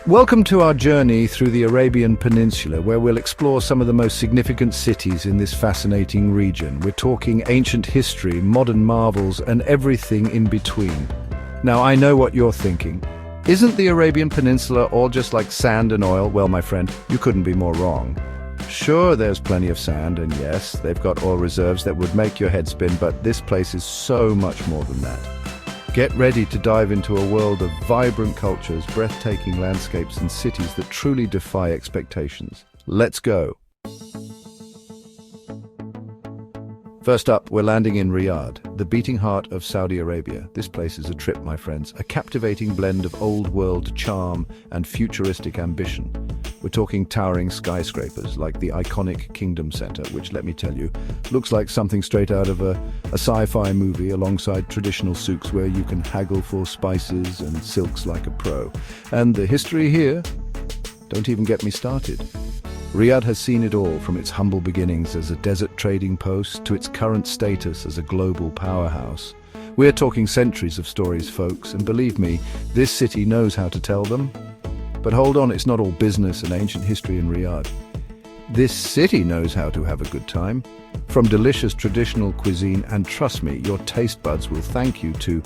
Welcome to our journey through the Arabian Peninsula, where we'll explore some of the most significant cities in this fascinating region. We're talking ancient history, modern marvels, and everything in between. Now, I know what you're thinking. Isn't the Arabian Peninsula all just like sand and oil? Well, my friend, you couldn't be more wrong. Sure, there's plenty of sand, and yes, they've got oil reserves that would make your head spin, but this place is so much more than that. Get ready to dive into a world of vibrant cultures, breathtaking landscapes, and cities that truly defy expectations. Let's go. First up, we're landing in Riyadh, the beating heart of Saudi Arabia. This place is a trip, my friends, a captivating blend of old-world charm and futuristic ambition. We're talking towering skyscrapers like the iconic Kingdom Center, which, let me tell you, looks like something straight out of a sci-fi movie, alongside traditional souks where you can haggle for spices and silks like a pro. And the history here? Don't even get me started. Riyadh has seen it all, from its humble beginnings as a desert trading post to its current status as a global powerhouse. We're talking centuries of stories, folks, and believe me, this city knows how to tell them. But hold on, it's not all business and ancient history in Riyadh. This city knows how to have a good time. From delicious traditional cuisine, and trust me, your taste buds will thank you, to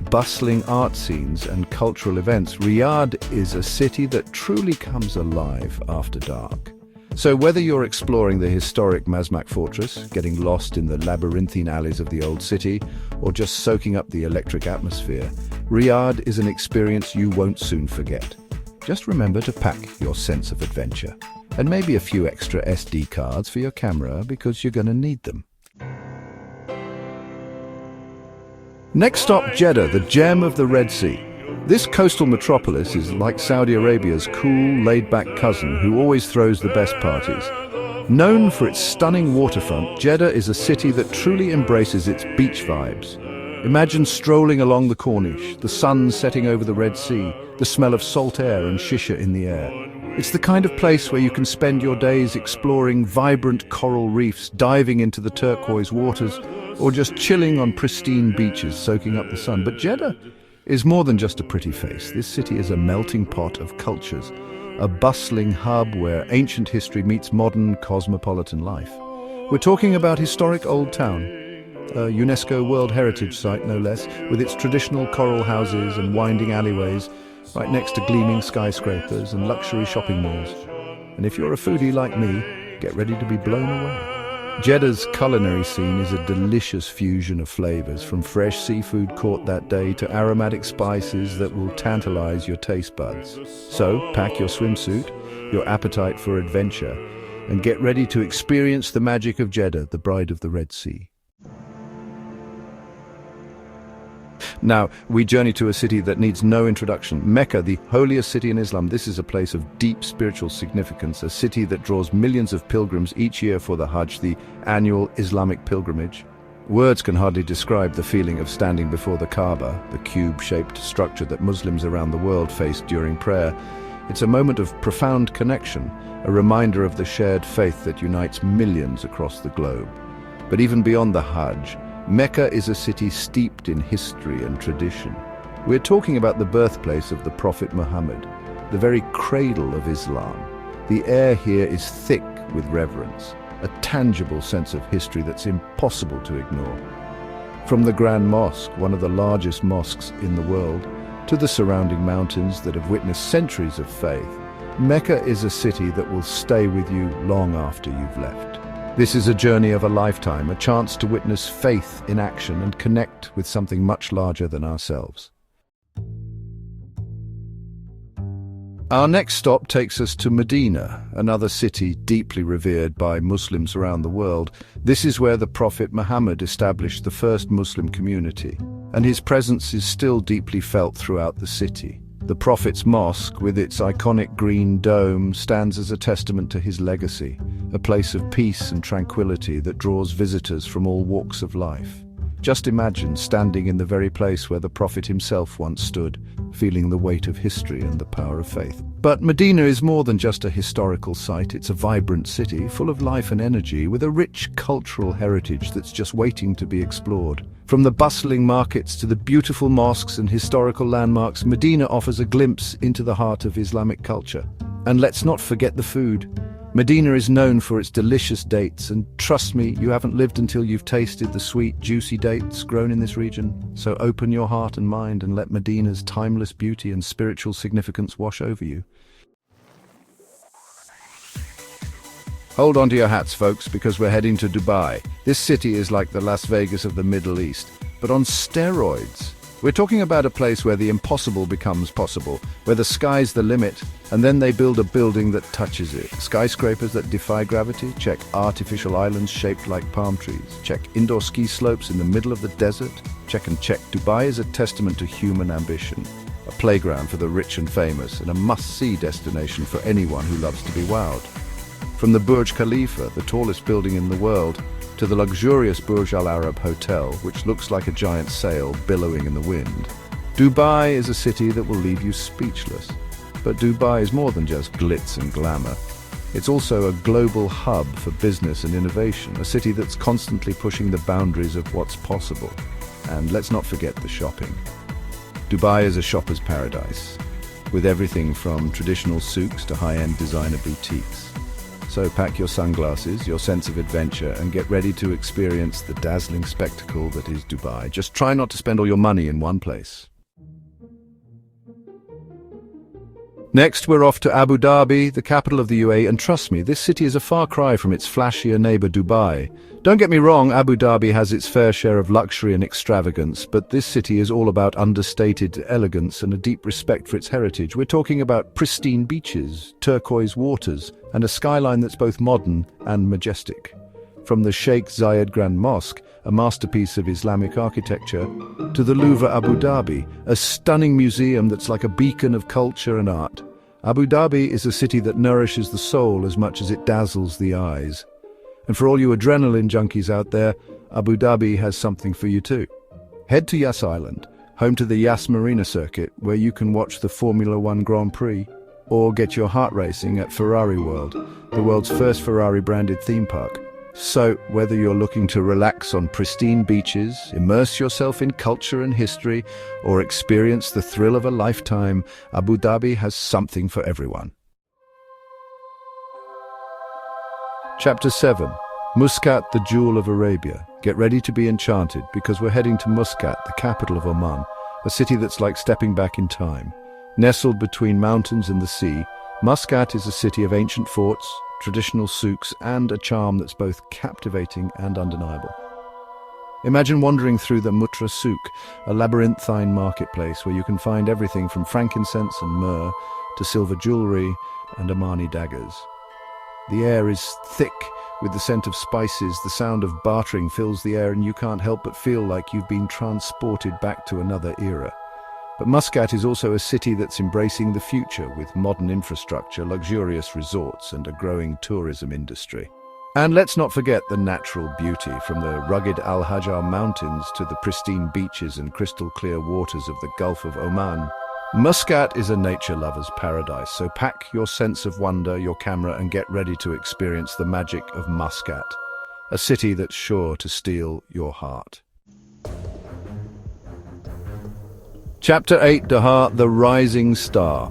bustling art scenes and cultural events, Riyadh is a city that truly comes alive after dark. So whether you're exploring the historic Mazmak Fortress, getting lost in the labyrinthine alleys of the old city, or just soaking up the electric atmosphere, Riyadh is an experience you won't soon forget. Just remember to pack your sense of adventure, and maybe a few extra SD cards for your camera, because you're going to need them. Next stop, Jeddah, the gem of the Red Sea. This coastal metropolis is like Saudi Arabia's cool, laid-back cousin who always throws the best parties. Known for its stunning waterfront, Jeddah is a city that truly embraces its beach vibes. Imagine strolling along the Corniche, the sun setting over the Red Sea, the smell of salt air and shisha in the air. It's the kind of place where you can spend your days exploring vibrant coral reefs, diving into the turquoise waters, or just chilling on pristine beaches, soaking up the sun. But Jeddah is more than just a pretty face. This city is a melting pot of cultures, a bustling hub where ancient history meets modern cosmopolitan life. We're talking about historic Old Town, a UNESCO World Heritage Site no less, with its traditional coral houses and winding alleyways, right next to gleaming skyscrapers and luxury shopping malls. And if you're a foodie like me, get ready to be blown away. Jeddah's culinary scene is a delicious fusion of flavors, from fresh seafood caught that day to aromatic spices that will tantalize your taste buds. So, pack your swimsuit, your appetite for adventure, and get ready to experience the magic of Jeddah, the bride of the Red Sea. Now, we journey to a city that needs no introduction. Mecca, the holiest city in Islam. This is a place of deep spiritual significance, a city that draws millions of pilgrims each year for the Hajj, the annual Islamic pilgrimage. Words can hardly describe the feeling of standing before the Kaaba, the cube-shaped structure that Muslims around the world face during prayer. It's a moment of profound connection, a reminder of the shared faith that unites millions across the globe. But even beyond the Hajj, Mecca is a city steeped in history and tradition. We're talking about the birthplace of the Prophet Muhammad, the very cradle of Islam. The air here is thick with reverence, a tangible sense of history that's impossible to ignore. From the Grand Mosque, one of the largest mosques in the world, to the surrounding mountains that have witnessed centuries of faith, Mecca is a city that will stay with you long after you've left. This is a journey of a lifetime, a chance to witness faith in action and connect with something much larger than ourselves. Our next stop takes us to Medina, another city deeply revered by Muslims around the world. This is where the Prophet Muhammad established the first Muslim community, and his presence is still deeply felt throughout the city. The Prophet's Mosque, with its iconic green dome, stands as a testament to his legacy, a place of peace and tranquility that draws visitors from all walks of life. Just imagine standing in the very place where the Prophet himself once stood, feeling the weight of history and the power of faith. But Medina is more than just a historical site. It's a vibrant city, full of life and energy, with a rich cultural heritage that's just waiting to be explored. From the bustling markets to the beautiful mosques and historical landmarks, Medina offers a glimpse into the heart of Islamic culture. And let's not forget the food. Medina is known for its delicious dates, and trust me, you haven't lived until you've tasted the sweet, juicy dates grown in this region. So open your heart and mind and let Medina's timeless beauty and spiritual significance wash over you. Hold on to your hats, folks, because we're heading to Dubai. This city is like the Las Vegas of the Middle East, but on steroids. We're talking about a place where the impossible becomes possible, where the sky's the limit, and then they build a building that touches it. Skyscrapers that defy gravity, check artificial islands shaped like palm trees, check indoor ski slopes in the middle of the desert, check and check. Dubai is a testament to human ambition, a playground for the rich and famous, and a must-see destination for anyone who loves to be wowed. From the Burj Khalifa, the tallest building in the world, to the luxurious Burj Al Arab Hotel, which looks like a giant sail billowing in the wind. Dubai is a city that will leave you speechless. But Dubai is more than just glitz and glamour. It's also a global hub for business and innovation, a city that's constantly pushing the boundaries of what's possible. And let's not forget the shopping. Dubai is a shopper's paradise, with everything from traditional souks to high-end designer boutiques. So pack your sunglasses, your sense of adventure, and get ready to experience the dazzling spectacle that is Dubai. Just try not to spend all your money in one place. Next, we're off to Abu Dhabi, the capital of the UAE, and trust me, this city is a far cry from its flashier neighbor Dubai. Don't get me wrong, Abu Dhabi has its fair share of luxury and extravagance, but this city is all about understated elegance and a deep respect for its heritage. We're talking about pristine beaches, turquoise waters, and a skyline that's both modern and majestic. From the Sheikh Zayed Grand Mosque, a masterpiece of Islamic architecture, to the Louvre Abu Dhabi, a stunning museum that's like a beacon of culture and art. Abu Dhabi is a city that nourishes the soul as much as it dazzles the eyes. And for all you adrenaline junkies out there, Abu Dhabi has something for you too. Head to Yas Island, home to the Yas Marina circuit, where you can watch the Formula One Grand Prix, or get your heart racing at Ferrari World, the world's first Ferrari-branded theme park. So, whether you're looking to relax on pristine beaches, immerse yourself in culture and history, or experience the thrill of a lifetime, Abu Dhabi has something for everyone. Chapter 7. Muscat, the Jewel of Arabia. Get ready to be enchanted, because we're heading to Muscat, the capital of Oman, a city that's like stepping back in time. Nestled between mountains and the sea, Muscat is a city of ancient forts, traditional souks, and a charm that's both captivating and undeniable. Imagine wandering through the Mutra Souk, a labyrinthine marketplace where you can find everything from frankincense and myrrh to silver jewelry and Omani daggers. The air is thick with the scent of spices, the sound of bartering fills the air, and you can't help but feel like you've been transported back to another era. But Muscat is also a city that's embracing the future with modern infrastructure, luxurious resorts, and a growing tourism industry. And let's not forget the natural beauty, from the rugged Al Hajar Mountains to the pristine beaches and crystal clear waters of the Gulf of Oman. Muscat is a nature lover's paradise, so pack your sense of wonder, your camera, and get ready to experience the magic of Muscat, a city that's sure to steal your heart. Chapter 8, Doha, the Rising Star.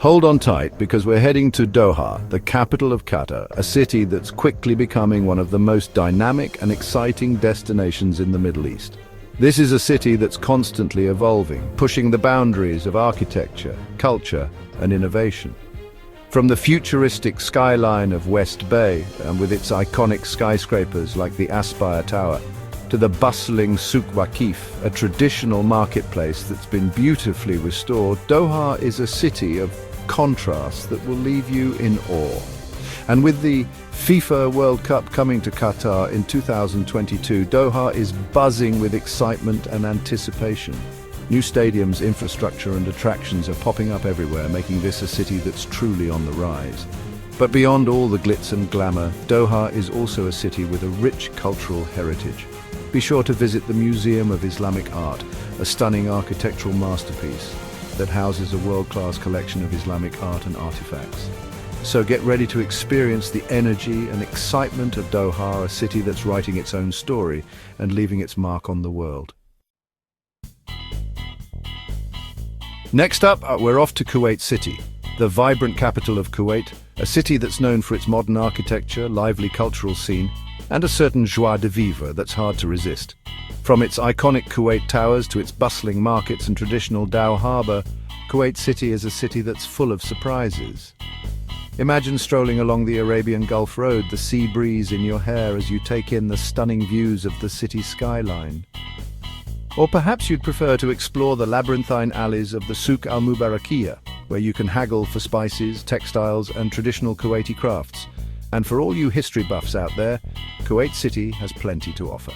Hold on tight, because we're heading to Doha, the capital of Qatar, a city that's quickly becoming one of the most dynamic and exciting destinations in the Middle East. This is a city that's constantly evolving, pushing the boundaries of architecture, culture, and innovation. From the futuristic skyline of West Bay, and with its iconic skyscrapers like the Aspire Tower, to the bustling Souk Waqif, a traditional marketplace that's been beautifully restored, Doha is a city of contrast that will leave you in awe. And with the FIFA World Cup coming to Qatar in 2022, Doha is buzzing with excitement and anticipation. New stadiums, infrastructure, and attractions are popping up everywhere, making this a city that's truly on the rise. But beyond all the glitz and glamour, Doha is also a city with a rich cultural heritage. be sure to visit the Museum of Islamic Art, a stunning architectural masterpiece that houses a world-class collection of Islamic art and artifacts. So get ready to experience the energy and excitement of Doha, a city that's writing its own story and leaving its mark on the world. Next up, we're off to Kuwait City, the vibrant capital of Kuwait, a city that's known for its modern architecture, lively cultural scene, and a certain joie de vivre that's hard to resist. From its iconic Kuwait towers to its bustling markets and traditional Dow Harbour, Kuwait City is a city that's full of surprises. Imagine strolling along the Arabian Gulf Road, the sea breeze in your hair as you take in the stunning views of the city skyline. Or perhaps you'd prefer to explore the labyrinthine alleys of the Souk al-Mubarakiyah, where you can haggle for spices, textiles, and traditional Kuwaiti crafts. And for all you history buffs out there, Kuwait City has plenty to offer.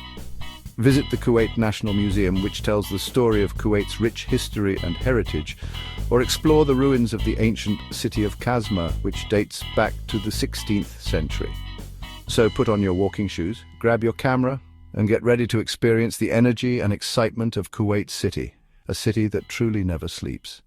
Visit the Kuwait National Museum, which tells the story of Kuwait's rich history and heritage, or explore the ruins of the ancient city of Kazma, which dates back to the 16th century. So put on your walking shoes, grab your camera, and get ready to experience the energy and excitement of Kuwait City, a city that truly never sleeps.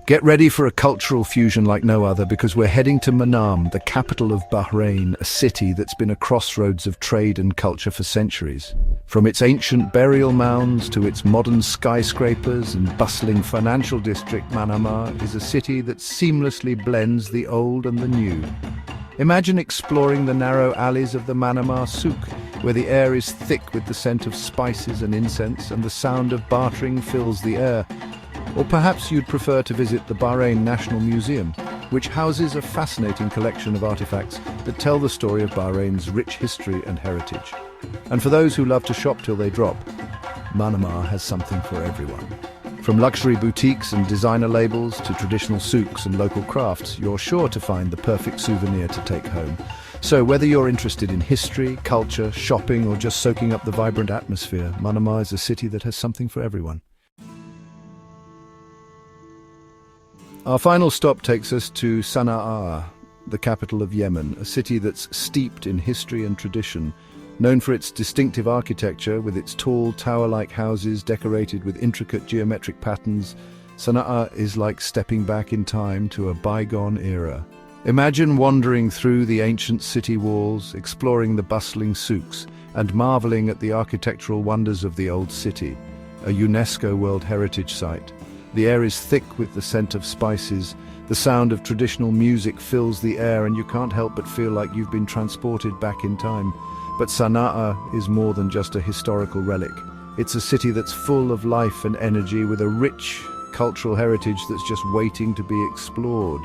Get ready for a cultural fusion like no other, because we're heading to Manam, the capital of Bahrain, a city that's been a crossroads of trade and culture for centuries. From its ancient burial mounds to its modern skyscrapers and bustling financial district, Manama is a city that seamlessly blends the old and the new. Imagine exploring the narrow alleys of the Manama Souk, where the air is thick with the scent of spices and incense, and the sound of bartering fills the air. Or perhaps you'd prefer to visit the Bahrain National Museum, which houses a fascinating collection of artifacts that tell the story of Bahrain's rich history and heritage. And for those who love to shop till they drop, Manama has something for everyone. From luxury boutiques and designer labels to traditional souks and local crafts, you're sure to find the perfect souvenir to take home. So whether you're interested in history, culture, shopping, or just soaking up the vibrant atmosphere, Manama is a city that has something for everyone. Our final stop takes us to Sana'a, the capital of Yemen, a city that's steeped in history and tradition. Known for its distinctive architecture, with its tall, tower-like houses decorated with intricate geometric patterns, Sana'a is like stepping back in time to a bygone era. Imagine wandering through the ancient city walls, exploring the bustling souks, and marveling at the architectural wonders of the old city, a UNESCO World Heritage Site. The air is thick with the scent of spices, the sound of traditional music fills the air, and you can't help but feel like you've been transported back in time. But Sana'a is more than just a historical relic. It's a city that's full of life and energy, with a rich cultural heritage that's just waiting to be explored.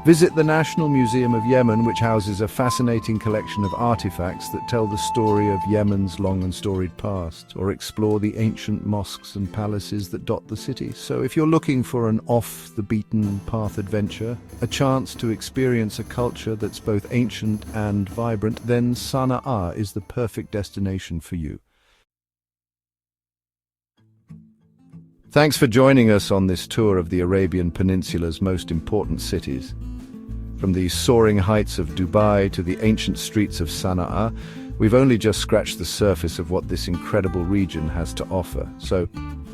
Visit the National Museum of Yemen, which houses a fascinating collection of artifacts that tell the story of Yemen's long and storied past, or explore the ancient mosques and palaces that dot the city. So if you're looking for an off-the-beaten-path adventure, a chance to experience a culture that's both ancient and vibrant, then Sana'a is the perfect destination for you. Thanks for joining us on this tour of the Arabian Peninsula's most important cities. From the soaring heights of Dubai to the ancient streets of Sana'a, we've only just scratched the surface of what this incredible region has to offer. So,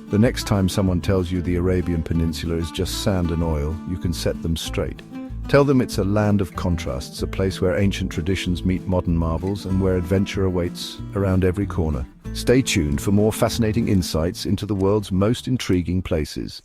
the next time someone tells you the Arabian Peninsula is just sand and oil, you can set them straight. Tell them it's a land of contrasts, a place where ancient traditions meet modern marvels and where adventure awaits around every corner. Stay tuned for more fascinating insights into the world's most intriguing places.